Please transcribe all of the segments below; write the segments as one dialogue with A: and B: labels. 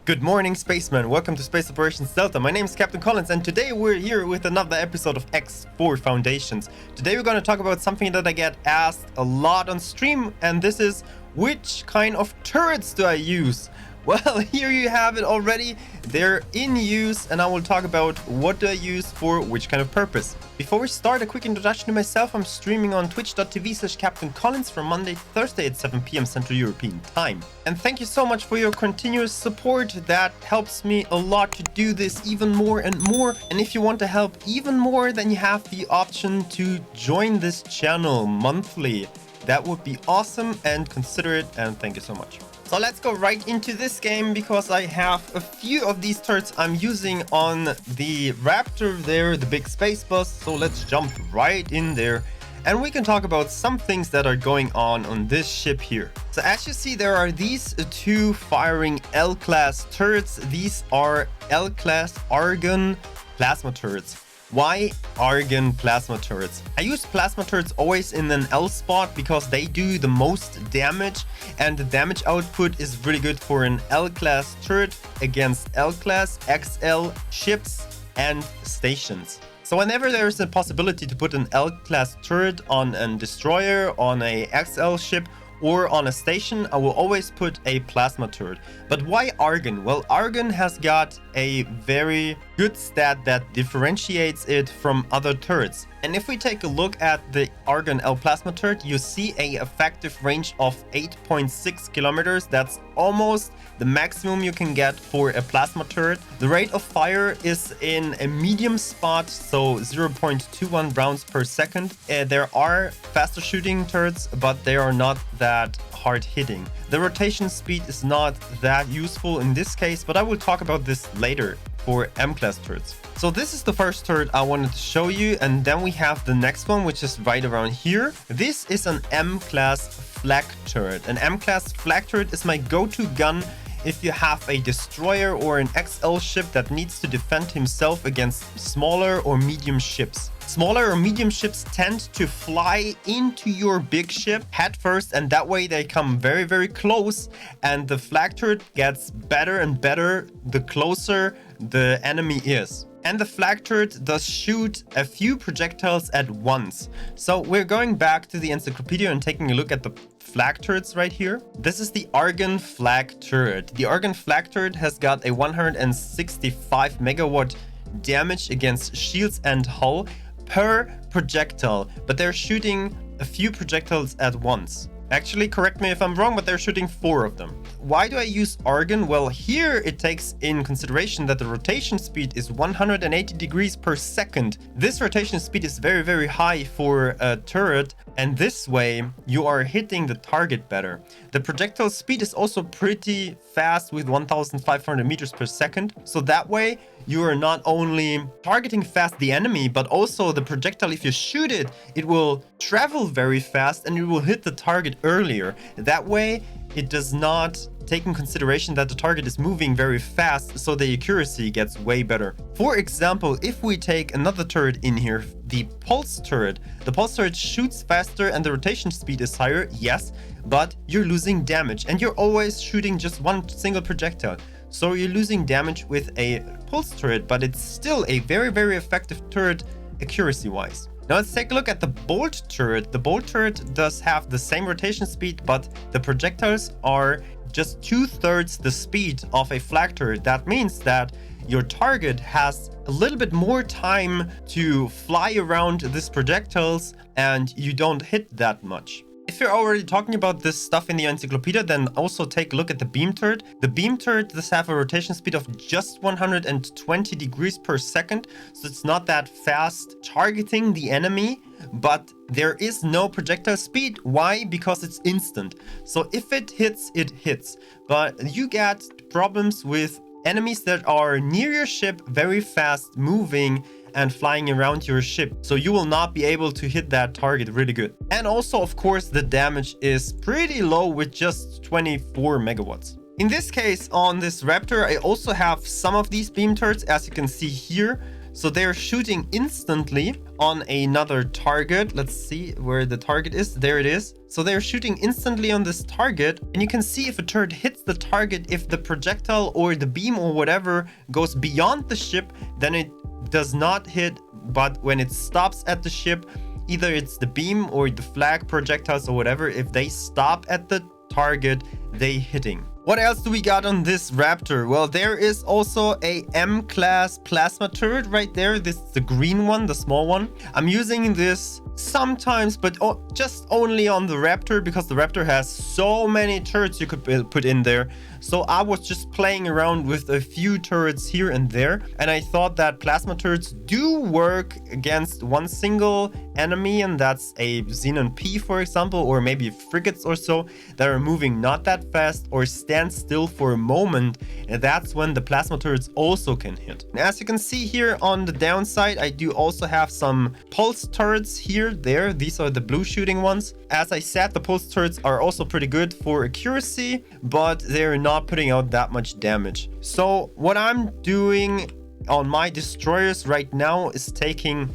A: Good morning, spacemen. Welcome to Space Operations Delta. My name is Captain Collins, and today we're here with another episode of X4 Foundations. Today we're going to talk about something that I get asked a lot on stream, and this is, which kind of turrets do I use? Well, here you have it already. They're in use, and I will talk about what do I use for which kind of purpose. Before we start, a quick introduction to myself. I'm streaming on twitch.tv/CaptainCollins from Monday to Thursday at 7 p.m. Central European Time. And thank you so much for your continuous support. That helps me a lot to do this even more and more. And if you want to help even more, then you have the option to join this channel monthly. That would be awesome, and consider it, and thank you so much. So let's go right into this game, because I have a few of these turrets I'm using on the Raptor there, the big space bus. So let's jump right in there, and we can talk about some things that are going on this ship here. So as you see, there are these two firing L-class turrets. These are L-class Argon plasma turrets. Why Argon plasma turrets? I use plasma turrets always in an L spot because they do the most damage, and the damage output is really good for an L-class turret against L-class, XL ships and stations. So whenever there is a possibility to put an L-class turret on a destroyer, on a XL ship, or on a station, I will always put a plasma turret. But why Argon? Well, Argon has got a very good stat that differentiates it from other turrets. And if we take a look at the Argon L plasma turret, you see a effective range of 8.6 kilometers. That's almost the maximum you can get for a plasma turret. The rate of fire is in a medium spot, so 0.21 rounds per second. There are faster shooting turrets, but they are not that hard hitting. The rotation speed is not that useful in this case, but I will talk about this later for M-class turrets. So this is the first turret I wanted to show you, and then we have the next one, which is right around here. This is an M-class flak turret. An M-class flak turret is my go-to gun if you have a destroyer or an XL ship that needs to defend himself against smaller or medium ships. Smaller or medium ships tend to fly into your big ship head first, and that way they come very, very close, and the flak turret gets better and better the closer the enemy is. And the flak turret does shoot a few projectiles at once. So we're going back to the encyclopedia and taking a look at the flak turrets right here. This is the Argon flak turret. The Argon flak turret has got a 165 megawatt damage against shields and hull per projectile, but they're shooting a few projectiles at once. Actually, correct me if I'm wrong, but they're shooting 4 of them. Why do I use Argon? Well, here it takes in consideration that the rotation speed is 180 degrees per second. This rotation speed is very, very high for a turret, and this way you are hitting the target better. The projectile speed is also pretty fast with 1500 meters per second. So that way you are not only targeting fast the enemy, but also the projectile, if you shoot it, it will travel very fast and it will hit the target earlier. That way it does not take in consideration that the target is moving very fast, so the accuracy gets way better. For example, if we take another turret in here, the pulse turret. The pulse turret shoots faster and the rotation speed is higher, yes, but you're losing damage and you're always shooting just one single projectile. So you're losing damage with a pulse turret, but it's still a very, very effective turret accuracy-wise. Now let's take a look at the bolt turret. The bolt turret does have the same rotation speed, but the projectiles are just 2/3 the speed of a flak turret. That means that your target has a little bit more time to fly around these projectiles and you don't hit that much. If you're already talking about this stuff in the encyclopedia, then also take a look at the beam turret. The beam turret does have a rotation speed of just 120 degrees per second, so it's not that fast targeting the enemy, but there is no projectile speed. Why? Because it's instant. So if it hits, it hits. But you get problems with enemies that are near your ship, very fast moving and flying around your ship, so you will not be able to hit that target really good. And also, of course, the damage is pretty low with just 24 megawatts. In this case, on this Raptor, I also have some of these beam turrets, as you can see here. So they're shooting instantly on another target. Let's see where the target is. There it is. So they're shooting instantly on this target, and you can see if a turret hits the target, if the projectile or the beam or whatever goes beyond the ship, then it does not hit. But when it stops at the ship, either it's the beam or the flag projectiles or whatever, if they stop at the target, they hitting. What else do we got on this Raptor? Well, there is also a M-class plasma turret right there. This is the green one, the small one. I'm using this sometimes, but just only on the Raptor, because the Raptor has so many turrets you could put in there. So I was just playing around with a few turrets here and there, and I thought that plasma turrets do work against one single enemy, and that's a Xenon P, for example, or maybe frigates or so that are moving not that fast or stand still for a moment, and that's when the plasma turrets also can hit. As you can see here on the downside, I do also have some pulse turrets here, there. These are the blue shooting ones. As I said, the pulse turrets are also pretty good for accuracy, but they're not putting out that much damage. So what I'm doing on my destroyers right now is taking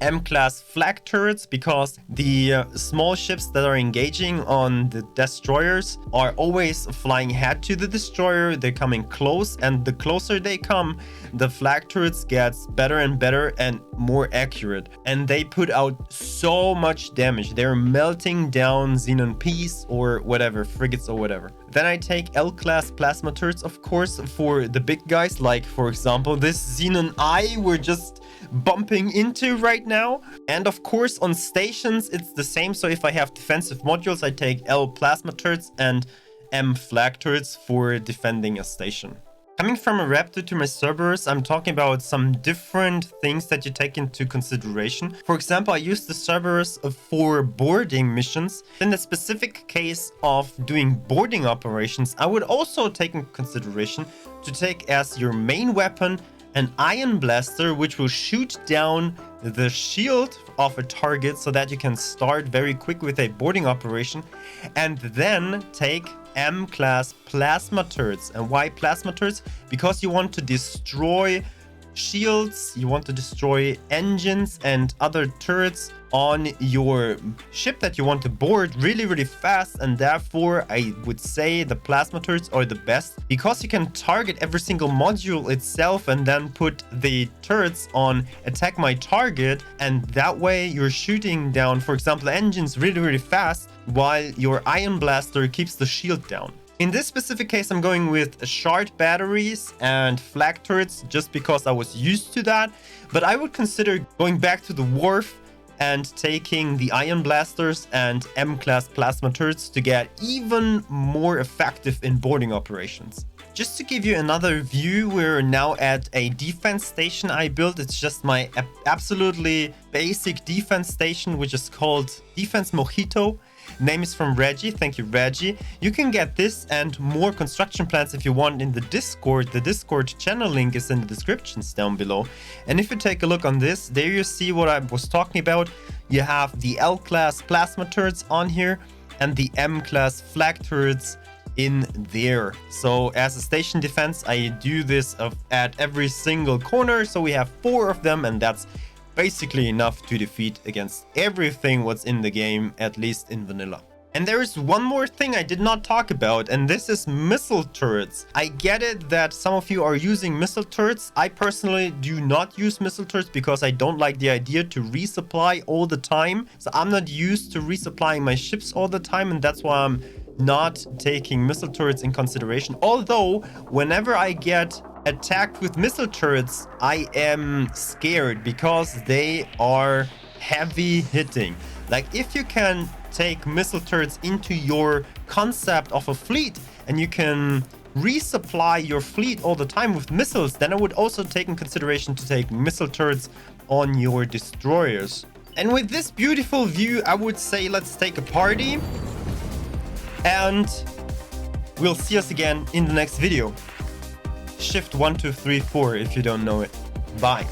A: M-class flag turrets, because the small ships that are engaging on the destroyers are always flying ahead to the destroyer. They're coming close, and the closer they come, the flag turrets gets better and better and more accurate, and they put out so much damage. They're melting down Xenon Ps or whatever, frigates or whatever. Then I take L-class plasma turrets, of course, for the big guys, like for example this Xenon I we're just bumping into right now. And of course on stations it's the same. So if I have defensive modules, I take L plasma turrets and M flag turrets for defending a station. Coming from a Raptor to my Cerberus, I'm talking about some different things that you take into consideration. For example, I use the Cerberus for boarding missions. In the specific case of doing boarding operations, I would also take in consideration to take as your main weapon an ion blaster, which will shoot down the shield of a target so that you can start very quick with a boarding operation, and then take M-class plasma turrets. And why plasma turrets? Because you want to destroy shields, you want to destroy engines and other turrets on your ship that you want to board really fast, and therefore I would say the plasma turrets are the best, because you can target every single module itself and then put the turrets on attack my target, and that way you're shooting down, for example, engines really fast while your ion blaster keeps the shield down. In this specific case, I'm going with shard batteries and flag turrets just because I was used to that, but I would consider going back to the wharf and taking the ion blasters and M-class plasma turrets to get even more effective in boarding operations. Just to give you another view, we're now at a defense station I built. It's just my absolutely basic defense station, which is called Defense Mojito. Name is from Reggie. Thank you, Reggie. You can get this and more construction plans if you want in the Discord. The Discord channel link is in the descriptions down below. And if you take a look on this, there you see what I was talking about. You have the L-class plasma turrets on here and the M-class flag turrets in there. So as a station defense, I do this at every single corner. So we have 4 of them, and that's basically enough to defeat against everything what's in the game, at least in vanilla. And there is one more thing I did not talk about, and this is missile turrets. I get it that some of you are using missile turrets. I personally do not use missile turrets because I don't like the idea to resupply all the time. So I'm not used to resupplying my ships all the time, and that's why I'm not taking missile turrets in consideration. Although whenever I get attacked with missile turrets, I am scared because they are heavy hitting. Like, if you can take missile turrets into your concept of a fleet and you can resupply your fleet all the time with missiles, then I would also take in consideration to take missile turrets on your destroyers. And with this beautiful view, I would say let's take a party, and we'll see us again in the next video. Shift 1, 2, 3, 4 if you don't know it. Bye.